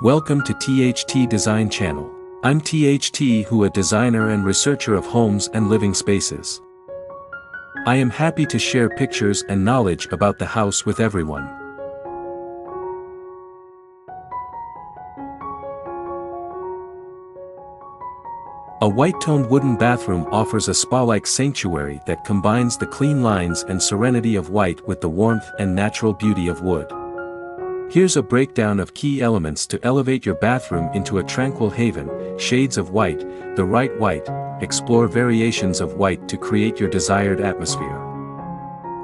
Welcome to THT Design Channel. I'm THT, a designer and researcher of homes and living spaces. I am happy to share pictures and knowledge about the house with everyone. A white-toned wooden bathroom offers a spa-like sanctuary that combines the clean lines and serenity of white with the warmth and natural beauty of wood. Here's a breakdown of key elements to elevate your bathroom into a tranquil haven: shades of white, the right white, explore variations of white to create your desired atmosphere.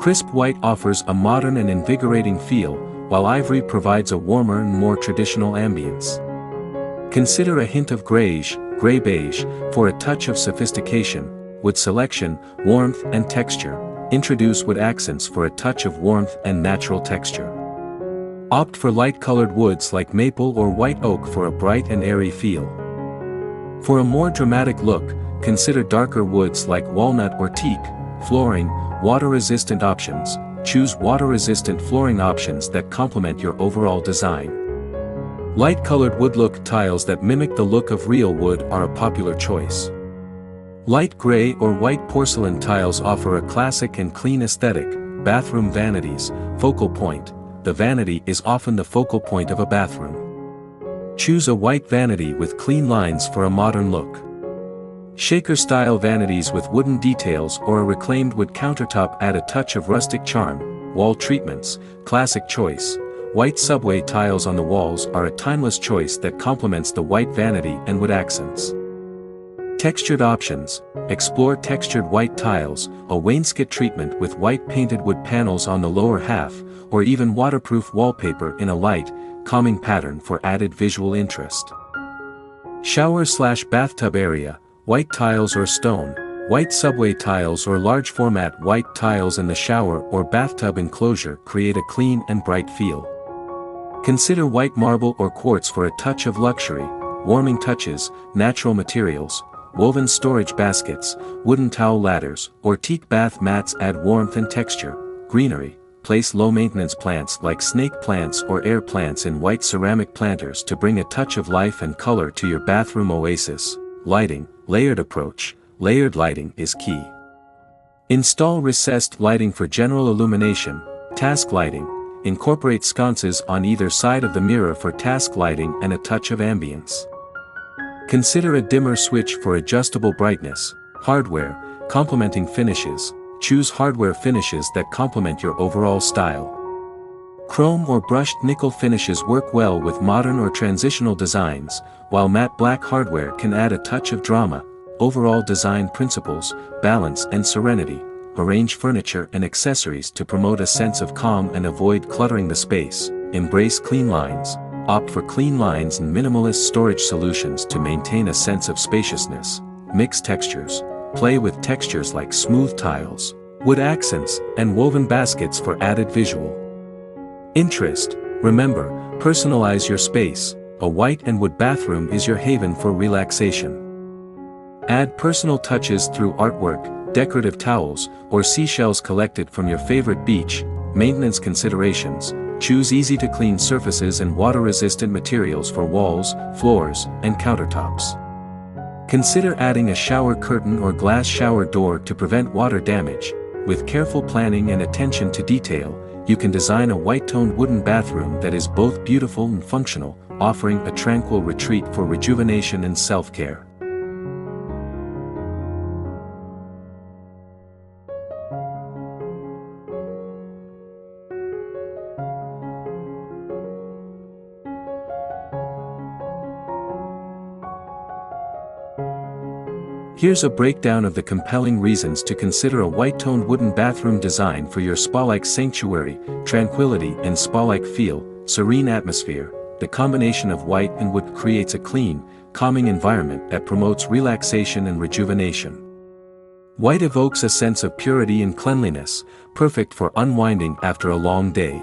Crisp white offers a modern and invigorating feel, while ivory provides a warmer and more traditional ambience. Consider a hint of gray beige, for a touch of sophistication. Wood selection, warmth and texture. Introduce wood accents for a touch of warmth and natural texture. Opt for light-colored woods like maple or white oak for a bright and airy feel. For a more dramatic look, consider darker woods like walnut or teak. Flooring, water-resistant options. Choose water-resistant flooring options that complement your overall design. Light-colored wood look tiles that mimic the look of real wood are a popular choice. Light gray or white porcelain tiles offer a classic and clean aesthetic. Bathroom vanities, focal point. The vanity is often the focal point of a bathroom. Choose a white vanity with clean lines for a modern look. Shaker-style vanities with wooden details or a reclaimed wood countertop add a touch of rustic charm. Wall treatments, classic choice. White subway tiles on the walls are a timeless choice that complements the white vanity and wood accents. Textured options, explore textured white tiles, a wainscot treatment with white painted wood panels on the lower half, or even waterproof wallpaper in a light, calming pattern for added visual interest. Shower/bathtub area, white tiles or stone. White subway tiles or large format white tiles in the shower or bathtub enclosure create a clean and bright feel. Consider white marble or quartz for a touch of luxury. Warming touches, natural materials, woven storage baskets, wooden towel ladders, or teak bath mats add warmth and texture. Greenery, place low-maintenance plants like snake plants or air plants in white ceramic planters to bring a touch of life and color to your bathroom oasis. Lighting, layered approach. Layered lighting is key. Install recessed lighting for general illumination. Task lighting, incorporate sconces on either side of the mirror for task lighting and a touch of ambience. Consider a dimmer switch for adjustable brightness. Hardware, complementing finishes. Choose hardware finishes that complement your overall style. Chrome or brushed nickel finishes work well with modern or transitional designs, while matte black hardware can add a touch of drama. Overall design principles, balance and serenity. Arrange furniture and accessories to promote a sense of calm and avoid cluttering the space. Embrace clean lines. Opt for clean lines and minimalist storage solutions to maintain a sense of spaciousness. Mix textures. Play with textures like smooth tiles, wood accents, and woven baskets for added visual interest. Remember, personalize your space. A white and wood bathroom is your haven for relaxation. Add personal touches through artwork, decorative towels, or seashells collected from your favorite beach. Maintenance considerations. Choose easy-to-clean surfaces and water-resistant materials for walls, floors, and countertops. Consider adding a shower curtain or glass shower door to prevent water damage. With careful planning and attention to detail, you can design a white-toned wooden bathroom that is both beautiful and functional, offering a tranquil retreat for rejuvenation and self-care. Here's a breakdown of the compelling reasons to consider a white-toned wooden bathroom design for your spa-like sanctuary. Tranquility and spa-like feel, serene atmosphere. The combination of white and wood creates a clean, calming environment that promotes relaxation and rejuvenation. White evokes a sense of purity and cleanliness, perfect for unwinding after a long day.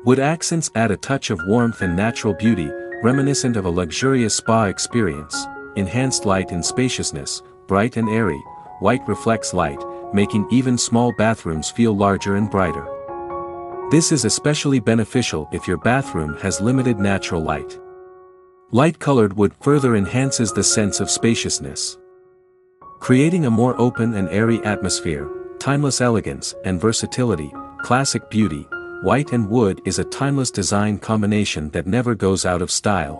Wood accents add a touch of warmth and natural beauty, reminiscent of a luxurious spa experience. Enhanced light and spaciousness, bright and airy. White reflects light, making even small bathrooms feel larger and brighter. This is especially beneficial if your bathroom has limited natural light. Light-colored wood further enhances the sense of spaciousness. Creating a more open and airy atmosphere, timeless elegance and versatility, classic beauty, white and wood is a timeless design combination that never goes out of style.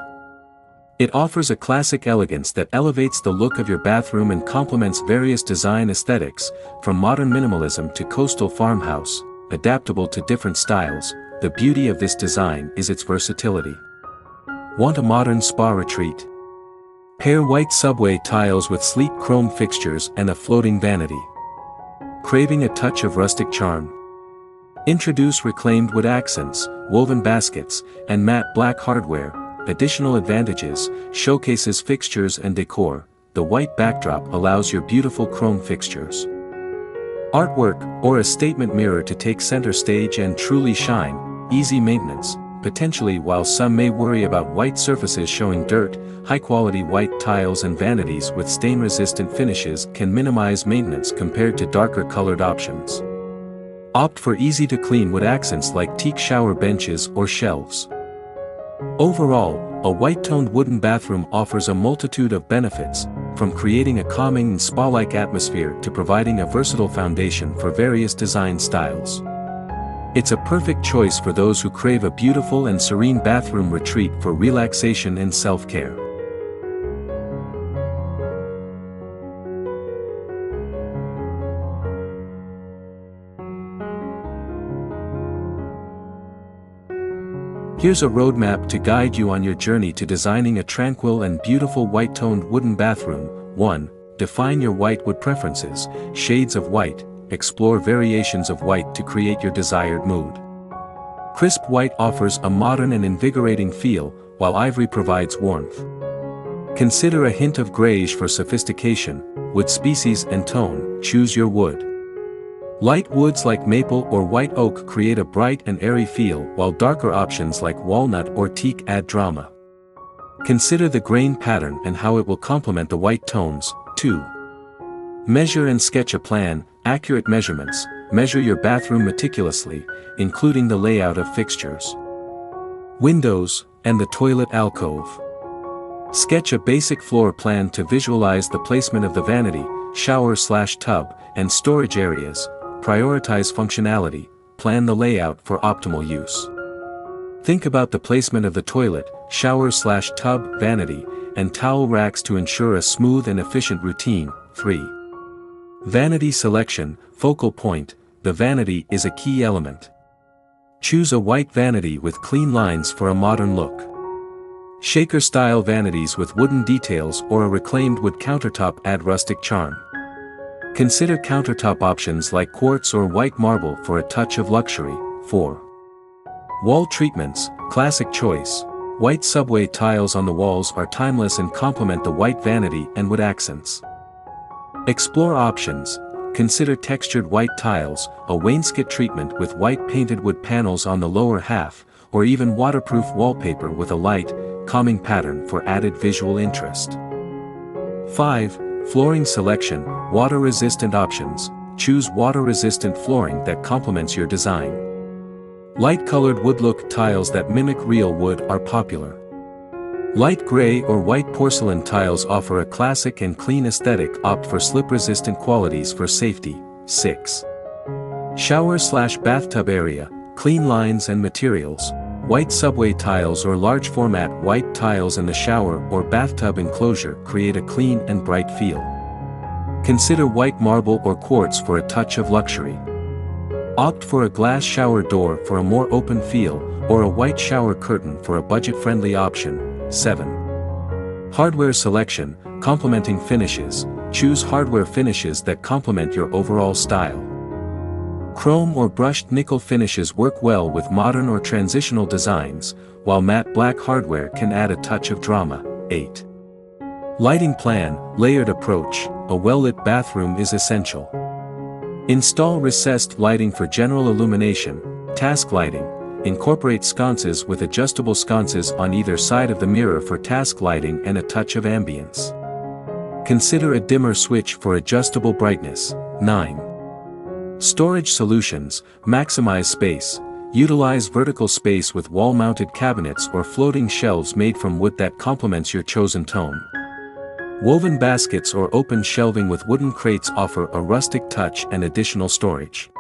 It offers a classic elegance that elevates the look of your bathroom and complements various design aesthetics, from modern minimalism to coastal farmhouse, adaptable to different styles. The beauty of this design is its versatility. Want a modern spa retreat? Pair white subway tiles with sleek chrome fixtures and a floating vanity. Craving a touch of rustic charm? Introduce reclaimed wood accents, woven baskets, and matte black hardware. Additional advantages: showcases fixtures and decor. The white backdrop allows your beautiful chrome fixtures. Artwork, or a statement mirror to take center stage and truly shine. Easy maintenance, potentially. While some may worry about white surfaces showing dirt, high-quality white tiles and vanities with stain-resistant finishes can minimize maintenance compared to darker-colored options. Opt for easy-to-clean wood accents like teak shower benches or shelves. Overall, a white-toned wooden bathroom offers a multitude of benefits, from creating a calming and spa-like atmosphere to providing a versatile foundation for various design styles. It's a perfect choice for those who crave a beautiful and serene bathroom retreat for relaxation and self-care. Here's a roadmap to guide you on your journey to designing a tranquil and beautiful white-toned wooden bathroom. 1. Define your white wood preferences. Shades of white. Explore variations of white to create your desired mood. Crisp white offers a modern and invigorating feel, while ivory provides warmth. Consider a hint of grayish for sophistication. Wood species and tone. Choose your wood. Light woods like maple or white oak create a bright and airy feel, while darker options like walnut or teak add drama. Consider the grain pattern and how it will complement the white tones. 2. Measure and sketch a plan. Accurate measurements. Measure your bathroom meticulously, including the layout of fixtures, windows, and the toilet alcove. Sketch a basic floor plan to visualize the placement of the vanity, shower/tub, and storage areas. Prioritize functionality. Plan the layout for optimal use. Think about the placement of the toilet, shower/tub, vanity, and towel racks to ensure a smooth and efficient routine. 3. Vanity selection. Focal point. The vanity is a key element. Choose a white vanity with clean lines for a modern look. Shaker-style vanities with wooden details or a reclaimed wood countertop add rustic charm. Consider countertop options like quartz or white marble for a touch of luxury. 4. Wall treatments. Classic choice. White subway tiles on the walls are timeless and complement the white vanity and wood accents. Explore options. Consider textured white tiles, a wainscot treatment with white painted wood panels on the lower half, or even waterproof wallpaper with a light, calming pattern for added visual interest. 5. Flooring selection. Water-resistant options. Choose water-resistant flooring that complements your design. Light-colored wood-look tiles that mimic real wood are popular. Light gray or white porcelain tiles offer a classic and clean aesthetic. Opt for slip-resistant qualities for safety. 6. Shower/bathtub area. Clean lines and materials. White subway tiles or large format white tiles in the shower or bathtub enclosure create a clean and bright feel. Consider white marble or quartz for a touch of luxury. Opt for a glass shower door for a more open feel, or a white shower curtain for a budget-friendly option. 7. Hardware selection. Complementing finishes. Choose hardware finishes that complement your overall style. Chrome or brushed nickel finishes work well with modern or transitional designs, while matte black hardware can add a touch of drama. 8. Lighting plan. Layered approach. A well-lit bathroom is essential. Install recessed lighting for general illumination. Task lighting. Incorporate sconces with adjustable sconces on either side of the mirror for task lighting and a touch of ambience. Consider a dimmer switch for adjustable brightness. 9. Storage solutions. Maximize space. Utilize vertical space with wall-mounted cabinets or floating shelves made from wood that complements your chosen tone. Woven baskets or open shelving with wooden crates offer a rustic touch and additional storage.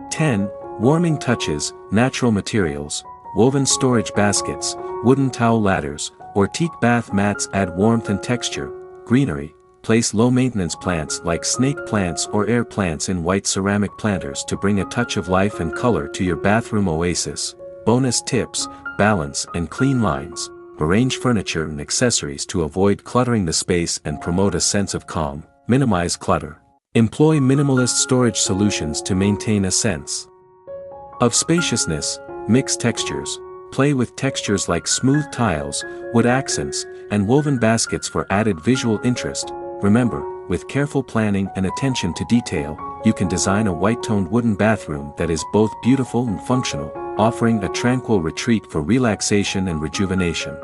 10. Warming touches, natural materials, woven storage baskets, wooden towel ladders, or teak bath mats add warmth and texture. Greenery. Place low-maintenance plants like snake plants or air plants in white ceramic planters to bring a touch of life and color to your bathroom oasis. Bonus tips, balance and clean lines. Arrange furniture and accessories to avoid cluttering the space and promote a sense of calm. Minimize clutter. Employ minimalist storage solutions to maintain a sense of spaciousness. Mix textures. Play with textures like smooth tiles, wood accents, and woven baskets for added visual interest. Remember, with careful planning and attention to detail, you can design a white-toned wooden bathroom that is both beautiful and functional, offering a tranquil retreat for relaxation and rejuvenation.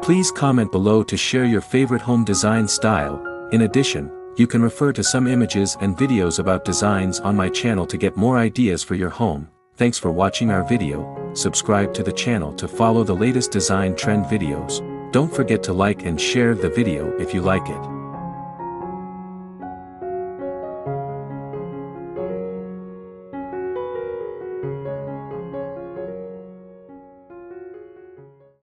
Please comment below to share your favorite home design style. In addition, you can refer to some images and videos about designs on my channel to get more ideas for your home. Thanks for watching our video. Subscribe to the channel to follow the latest design trend videos. Don't forget to like and share the video if you like it.